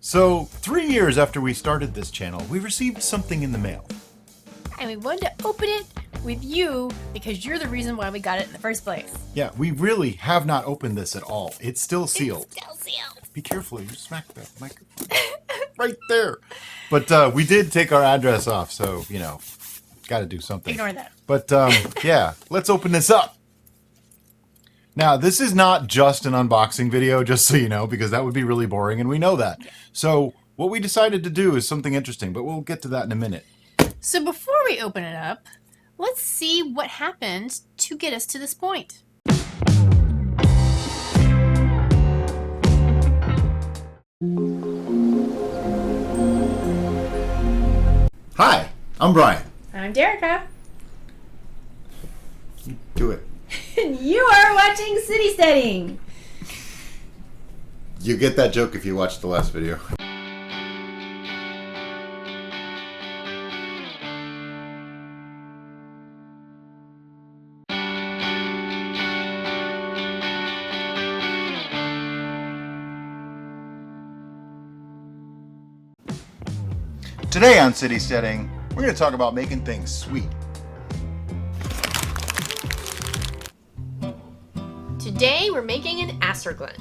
So, 3 years after we started this channel, we received something in the mail. And we wanted to open it with you because you're the reason why we got it in the first place. Yeah, we really have not opened this at all. It's still sealed. It's still sealed. Be careful, you smack that microphone. Right there. But we did take our address off, so, you know, got to do something. Ignore that. But, yeah, let's open this up. Now, this is not just an unboxing video, just so you know, because that would be really boring, and we know that. So, what we decided to do is something interesting, but we'll get to that in a minute. So before we open it up, let's see what happened to get us to this point. Hi, I'm Brian. I'm Derica. Do it. And you are watching City Steading. You get that joke if you watched the last video. Today on City Steading, we're going to talk about making things sweet. Today we're making an acerglyn.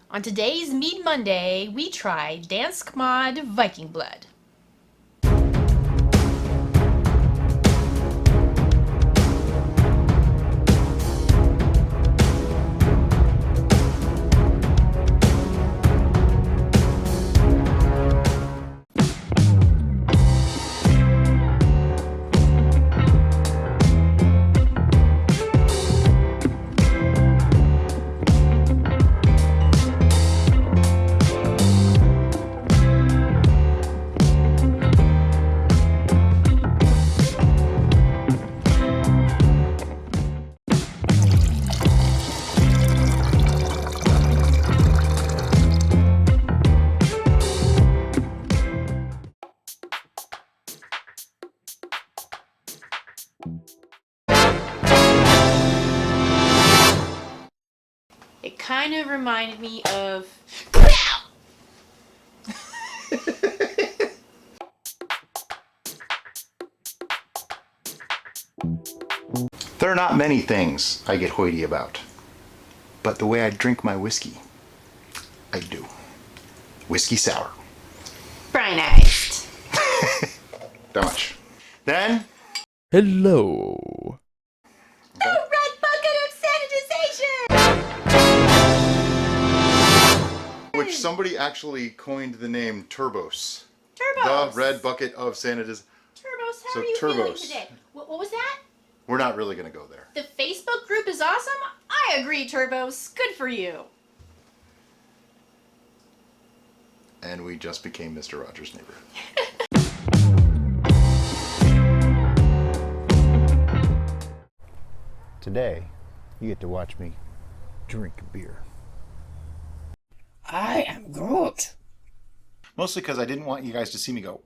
On today's Mead Monday, we tried Dansk Mod Viking Blood. It kind of reminded me of... There are not many things I get hoity about, but the way I drink my whiskey, I do. Whiskey sour. Brian iced. That much. Then, Hello. The red bucket of sanitization! which somebody actually coined the name Turbos. Turbos! The red bucket of sanitization. Turbos, how So are you feeling Turbos. today? What was that? We're not really going to go there. The Facebook group is awesome? I agree, Turbos. Good for you. And we just became Mr. Rogers' neighbor. Today, you get to watch me drink beer. I am Groot. Mostly because I didn't want you guys to see me go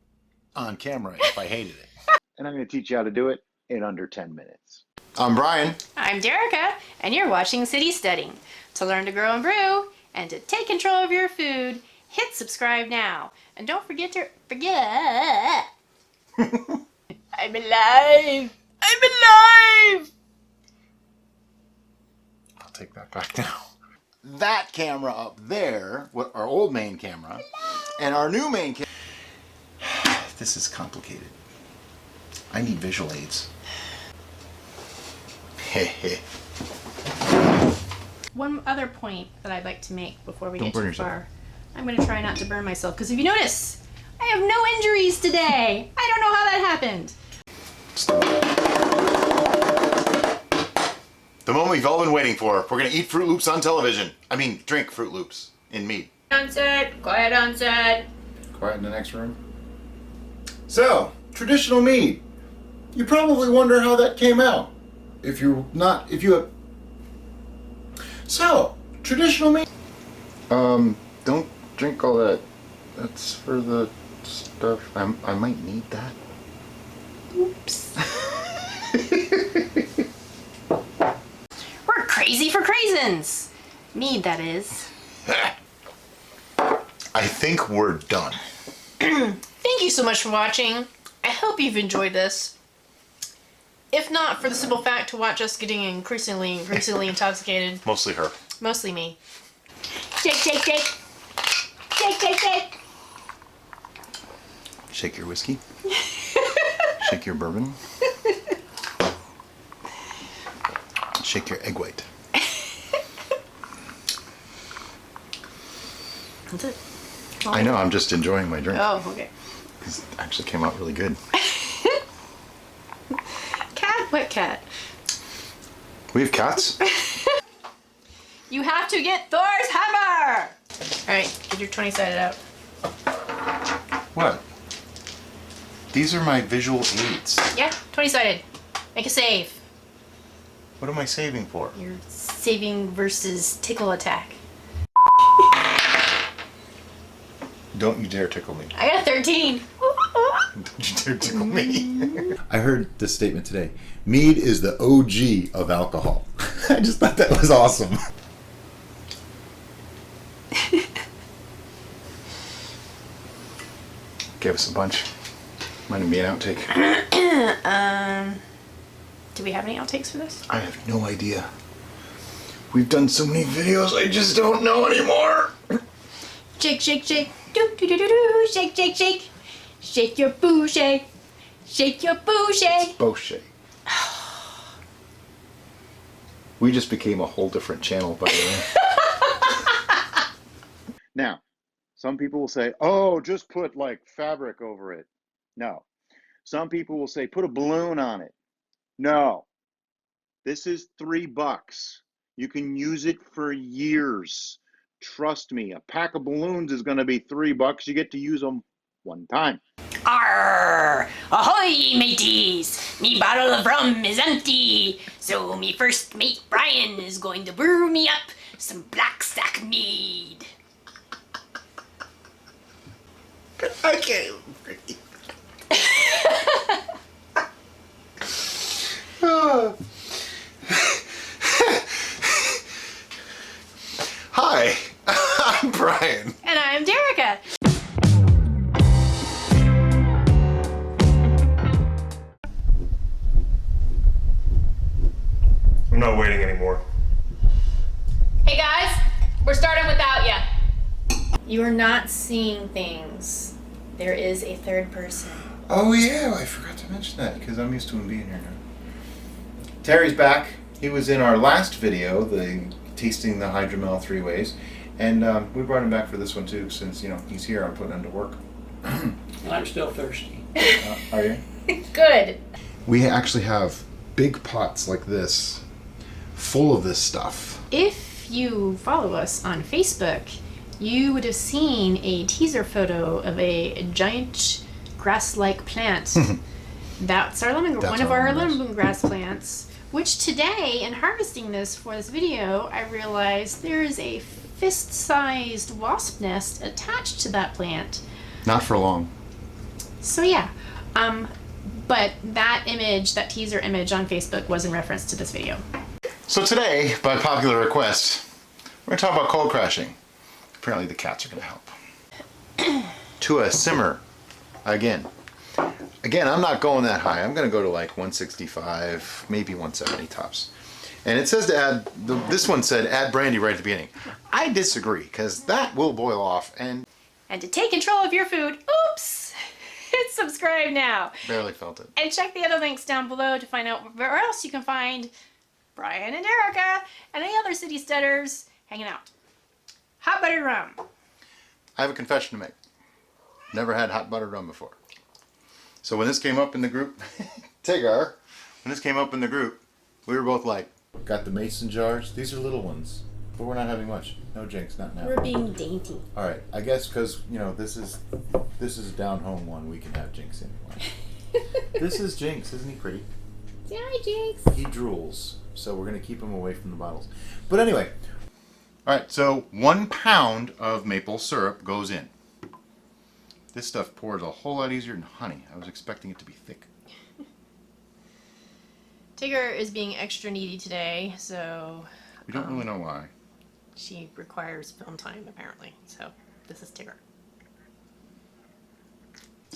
on camera if I hated it. And I'm going to teach you how to do it in under 10 minutes. I'm Brian. I'm Derica, and you're watching City Steading. To learn to grow and brew, and to take control of your food, hit subscribe now. And don't forget to... I'm alive! I'm alive! I'll take that back now. That camera up there, our old main camera, and our new main camera. This is complicated. I need visual aids. One other point that I'd like to make before we Don't get burn too yourself. far. I'm going to try not to burn myself, because if you notice, I have no injuries today. I don't know how that happened. The moment we've all been waiting for. We're going to eat Fruit Loops on television. I mean, drink Fruit Loops in mead. On set, quiet on set. Quiet in the next room. So, traditional mead. You probably wonder how that came out. If you have... So, traditional mead. Don't drink all that. That's for the stuff. I might need that. Oops. We're crazy for craisins. Mead, that is. I think we're done. Thank you so much for watching. I hope you've enjoyed this. If not, for the simple fact to watch us getting increasingly intoxicated. Mostly her. Mostly me. Shake, shake, shake. Shake, shake, shake. Shake your whiskey. Shake your bourbon. Shake your egg white. That's it. I know, I'm just enjoying my drink. Oh, okay. It actually came out really good. Cat? What cat? We have cats? You have to get Thor's hammer! Alright, get your 20-sided out. What? These are my visual aids. Yeah, 20-sided. Make a save. What am I saving for? You're saving versus tickle attack. Don't you dare tickle me. I got a 13. Don't you dare tickle me. I heard this statement today. Mead is the OG of alcohol. I just thought that was awesome. Gave us a bunch. Might even be an outtake. Do we have any outtakes for this? I have no idea. We've done so many videos, I just don't know anymore. Shake, shake, shake. Do, do, do, do, do. Shake, shake, shake. Shake your boo shake. Shake your boo shake. Bochet. We just became a whole different channel, by the way. Now, some people will say, oh, just put like fabric over it. No. Some people will say, put a balloon on it. No. This is $3. You can use it for years. Trust me, a pack of balloons is going to be $3. You get to use them one time. Arr! Ahoy, mateys! Me bottle of rum is empty, so me first mate Brian is going to brew me up some black sack mead. I can't even breathe. Hi, I'm Brian. And I'm Derica. I'm not waiting anymore. Hey guys, we're starting without ya. You are not seeing things. There is a third person. Oh yeah, I forgot to mention that because I'm used to him being here now. Terry's back. He was in our last video, the tasting the hydromel 3 ways, and we brought him back for this one too since he's here. I'm putting him to work. And I'm still thirsty. Are you? Good. We actually have big pots like this, full of this stuff. If you follow us on Facebook, you would have seen a teaser photo of a giant grass-like plant. That's our one of our lemongrass plants, which today, in harvesting this for this video, I realized there is a fist-sized wasp nest attached to that plant. Not for long. So yeah, but that image, that teaser image on Facebook was in reference to this video. So today, by popular request, we're going to talk about cold crashing. Apparently the cats are going to help. To a simmer. Again, I'm not going that high. I'm going to go to like 165, maybe 170 tops. And it says to add, this one said add brandy right at the beginning. I disagree, because that will boil off and... And to take control of your food, oops, hit subscribe now. Barely felt it. And check the other links down below to find out where else you can find Brian and Erica and any other city steaders hanging out. Hot buttered rum. I have a confession to make. Never had hot buttered rum before. So when this came up in the group, Tigger, when this came up in the group, we were both like, got the mason jars. These are little ones, but we're not having much. No jinx, not now. We're being dainty. All right, I guess because this is a down home one. We can have jinx anyway. This is Jinx, isn't he pretty? Hi, Jinx. He drools, so we're gonna keep him away from the bottles. But anyway, All right, so 1 pound of maple syrup goes in. This stuff pours a whole lot easier than honey. I was expecting it to be thick. Tigger is being extra needy today, so We don't really know why. she requires film time apparently. So this is Tigger.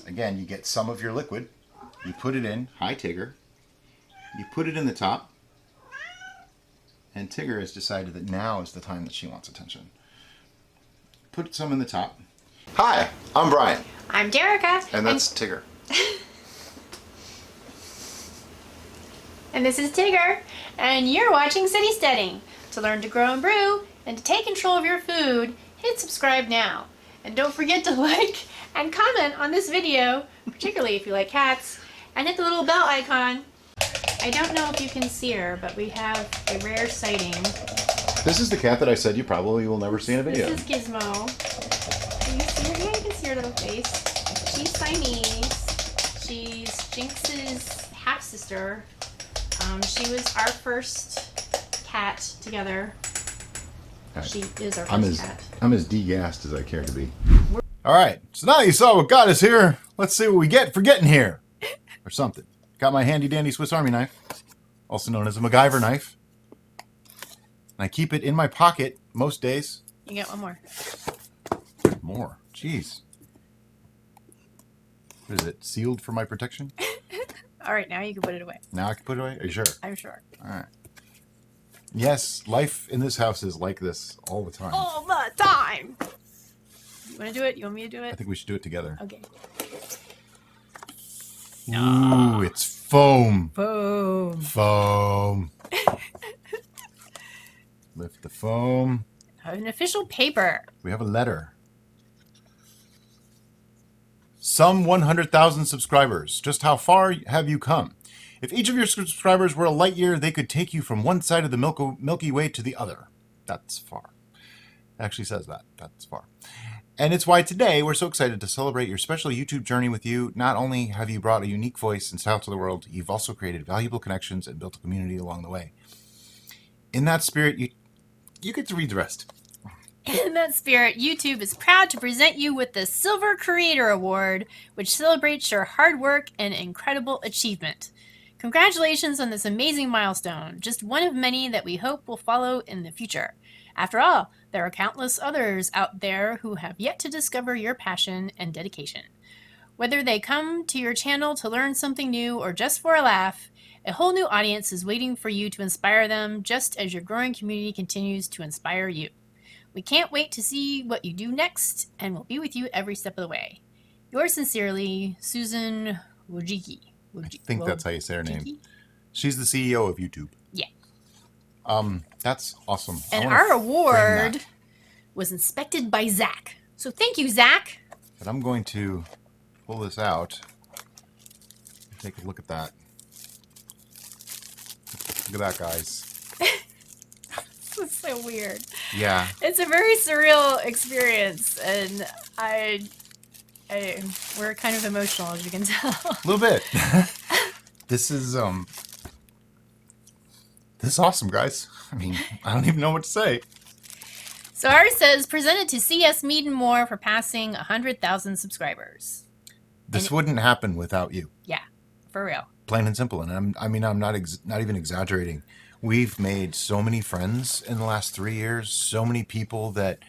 Again, you get some of your liquid. You put it in. Hi, Tigger. You put it in the top. And Tigger has decided that now is the time that she wants attention. Put some in the top. Hi, I'm Brian. I'm Derica. And that's Tigger. And this is Tigger. And you're watching City Steading. To learn to grow and brew and to take control of your food, hit subscribe now. And don't forget to like and comment on this video, particularly if you like cats, and hit the little bell icon. I don't know if you can see her, but we have a rare sighting. This is the cat that I said you probably will never see in a video. This is Gizmo. Can you see her? Yeah, you can see her little face. She's Siamese. She's Jinx's half-sister. She was our first cat together. Right. She is our first cat. I'm as degassed as I care to be. All right, so now you saw what got us here. Let's see what we get for getting here. Or something. Got my handy-dandy Swiss Army knife, also known as a MacGyver knife. And I keep it in my pocket most days. You get one more. More. Jeez. What is it? Sealed for my protection? All right, now you can put it away. Now I can put it away? Are you sure? I'm sure. All right. Yes, life in this house is like this all the time. All the time. You want to do it? You want me to do I it? think we should do it together. Okay. Ooh, it's foam. Boom. Foam. Lift the foam. An official paper. We have a letter. Some 100,000 subscribers. Just how far have you come? If each of your subscribers were a light year, they could take you from one side of the Milky Way to the other. That's far. It actually says that. That's far. And it's why today we're so excited to celebrate your special YouTube journey with you. Not only have you brought a unique voice and style to the world, you've also created valuable connections and built a community along the way. In that spirit, you get to read the rest. In that spirit, YouTube is proud to present you with the Silver Creator Award, which celebrates your hard work and incredible achievement. Congratulations on this amazing milestone, just one of many that we hope will follow in the future. After all, there are countless others out there who have yet to discover your passion and dedication. Whether they come to your channel to learn something new or just for a laugh, a whole new audience is waiting for you to inspire them, just as your growing community continues to inspire you. We can't wait to see what you do next, and we'll be with you every step of the way. Yours sincerely, Susan Wojcicki. I think that's how you say her name. She's the CEO of YouTube. Yeah. That's awesome. And our award was inspected by Zach. So thank you, Zach. But I'm going to pull this out. Take a look at that. Look at that, guys. It's so weird. Yeah. It's a very surreal experience, and we're kind of emotional, as you can tell. A little bit. This is awesome, guys. I mean, I don't even know what to say. So ours says, presented to CS Mead and More for passing 100,000 subscribers. This wouldn't happen without you. Yeah, for real. Plain Plain and simple. And I'm not even exaggerating. We've made so many friends in the last 3 years. So many people that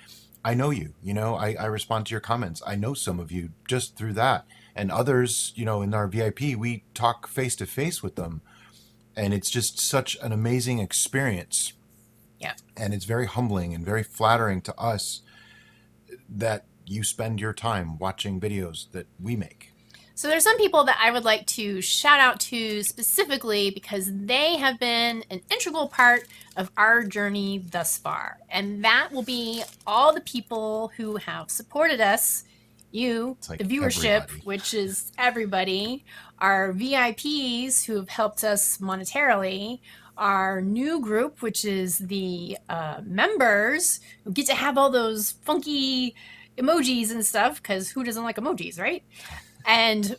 I know you. You know, I respond to your comments. I know some of you just through that. And others, you know, in our VIP, we talk face to face with them. And it's just such an amazing experience. Yeah. And it's very humbling and very flattering to us that you spend your time watching videos that we make. So there's some people that I would like to shout out to specifically because they have been an integral part of our journey thus far. And that will be all the people who have supported us, you, like the viewership, everybody. which is everybody, our VIPs who have helped us monetarily, our new group, which is the members who get to have all those funky emojis and stuff, because who doesn't like emojis, right? And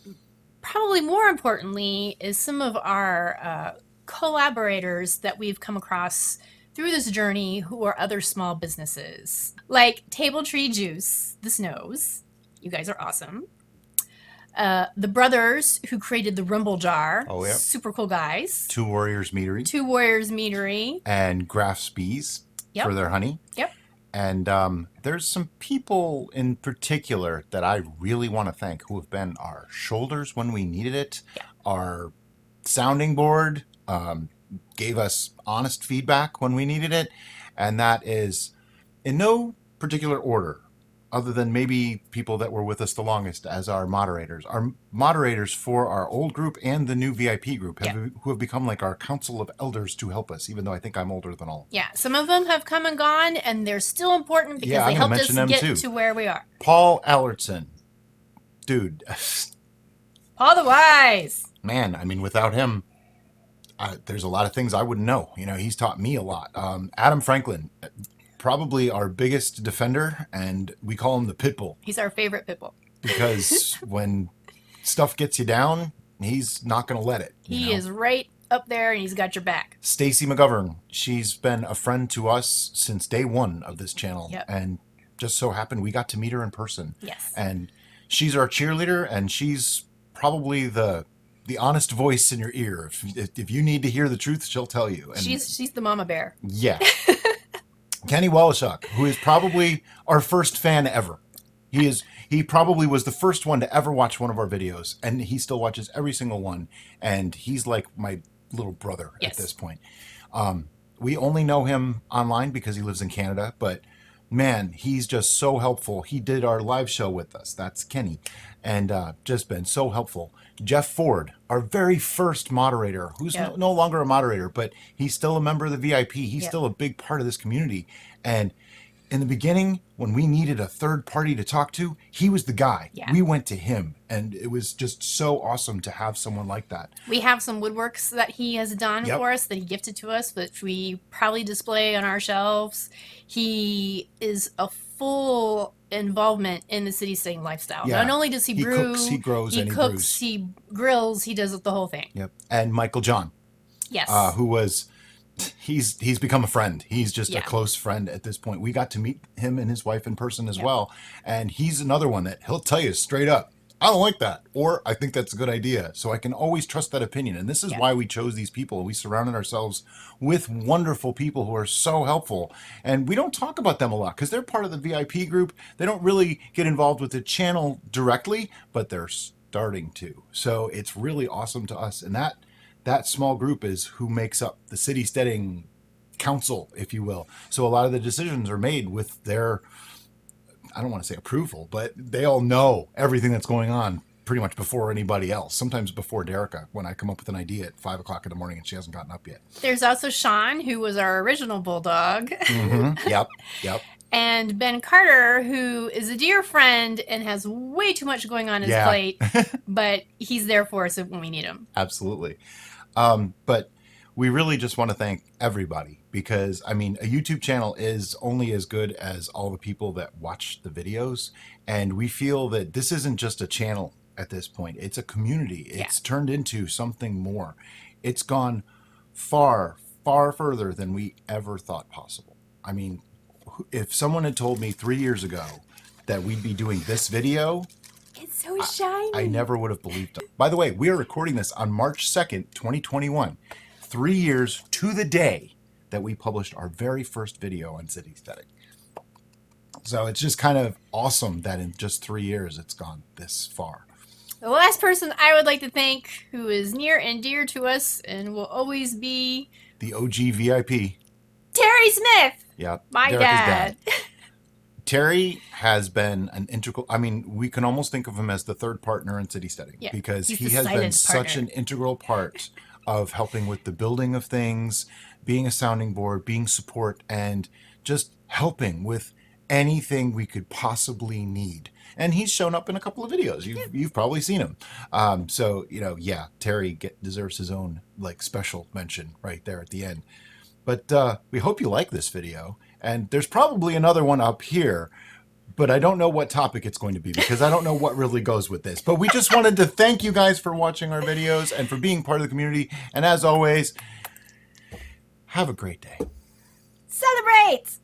probably more importantly is some of our collaborators that we've come across through this journey who are other small businesses. Like Table Tree Juice, the Snows. You guys are awesome. The brothers who created the Rumble Jar. Oh, yeah. Super cool guys. Two Warriors Meadery. Two Warriors Meadery. And Graff's Bees for their honey. Yep. And there's some people in particular that I really want to thank who have been our shoulders when we needed it, our sounding board, gave us honest feedback when we needed it. And that is in no particular order, other than maybe people that were with us the longest as our moderators. Our moderators for our old group and the new VIP group who have become like our council of elders to help us, even though I think I'm older than all. Yeah, some of them have come and gone, and they're still important because they helped us get to where we are. Paul Allertson. Dude. Paul the Wise. Man, I mean, without him, there's a lot of things I wouldn't know. You know, he's taught me a lot. Adam Franklin, probably our biggest defender, and we call him the Pitbull. He's our favorite Pitbull. Because when stuff gets you down, he's not going to let it. He is right up there, and he's got your back. Stacy McGovern, she's been a friend to us since day one of this channel, and just so happened we got to meet her in person. Yes. And she's our cheerleader, and she's probably the honest voice in your ear. If you need to hear the truth, she'll tell you. And she's the mama bear. Yeah. Kenny Wallachuk, who is probably our first fan ever. He probably was the first one to ever watch one of our videos, and he still watches every single one. And he's like my little brother at this point. We only know him online because he lives in Canada, but man, he's just so helpful. He did our live show with us. That's Kenny. And just been so helpful. Jeff Ford, our very first moderator, who's no longer a moderator, but he's still a member of the VIP. He's still a big part of this community. And in the beginning, when we needed a third party to talk to, he was the guy. Yeah. We went to him, and it was just so awesome to have someone like that. We have some woodworks that he has done for us, that he gifted to us, which we proudly display on our shelves. He is a full involvement in the city steading lifestyle. Not only does he brew, cooks, he grows, he and cooks, he brews. he grills, he does the whole thing. Yep. And Michael John. Yes. Who was... He's become a friend. He's just a close friend at this point. We got to meet him and his wife in person as well. And he's another one that he'll tell you straight up, I don't like that. Or I think that's a good idea. So I can always trust that opinion. And this is why we chose these people. We surrounded ourselves with wonderful people who are so helpful. And we don't talk about them a lot because they're part of the VIP group. They don't really get involved with the channel directly, but they're starting to. So it's really awesome to us. And that small group is who makes up the City Steading Council, if you will. So a lot of the decisions are made with their, I don't want to say approval, but they all know everything that's going on pretty much before anybody else. Sometimes before Derica, when I come up with an idea at 5 o'clock in the morning and she hasn't gotten up yet. There's also Sean, who was our original bulldog. Mm-hmm. Yep. And Ben Carter, who is a dear friend and has way too much going on his plate, but he's there for us when we need him. Absolutely. But we really just want to thank everybody because, I mean, a YouTube channel is only as good as all the people that watch the videos. And we feel that this isn't just a channel at this point. It's a community. It's turned into something more. It's gone far, far further than we ever thought possible. I mean, if someone had told me 3 years ago that we'd be doing this video, it's so shiny. I never would have believed it. By the way, we are recording this on March 2nd, 2021. 3 years to the day that we published our very first video on City Steading. So it's just kind of awesome that in just 3 years it's gone this far. The last person I would like to thank, who is near and dear to us and will always be the OG VIP, Terry Smith. Yeah, my dad. Terry has been an integral, I mean, we can almost think of him as the third partner in City Steading because he has been such an integral part of helping with the building of things, being a sounding board, being support, and just helping with anything we could possibly need. And he's shown up in a couple of videos. You've probably seen him. So, you know, Terry deserves his own like special mention right there at the end. But we hope you like this video. And there's probably another one up here, but I don't know what topic it's going to be because I don't know what really goes with this. But we just wanted to thank you guys for watching our videos and for being part of the community. And as always, have a great day. Celebrate!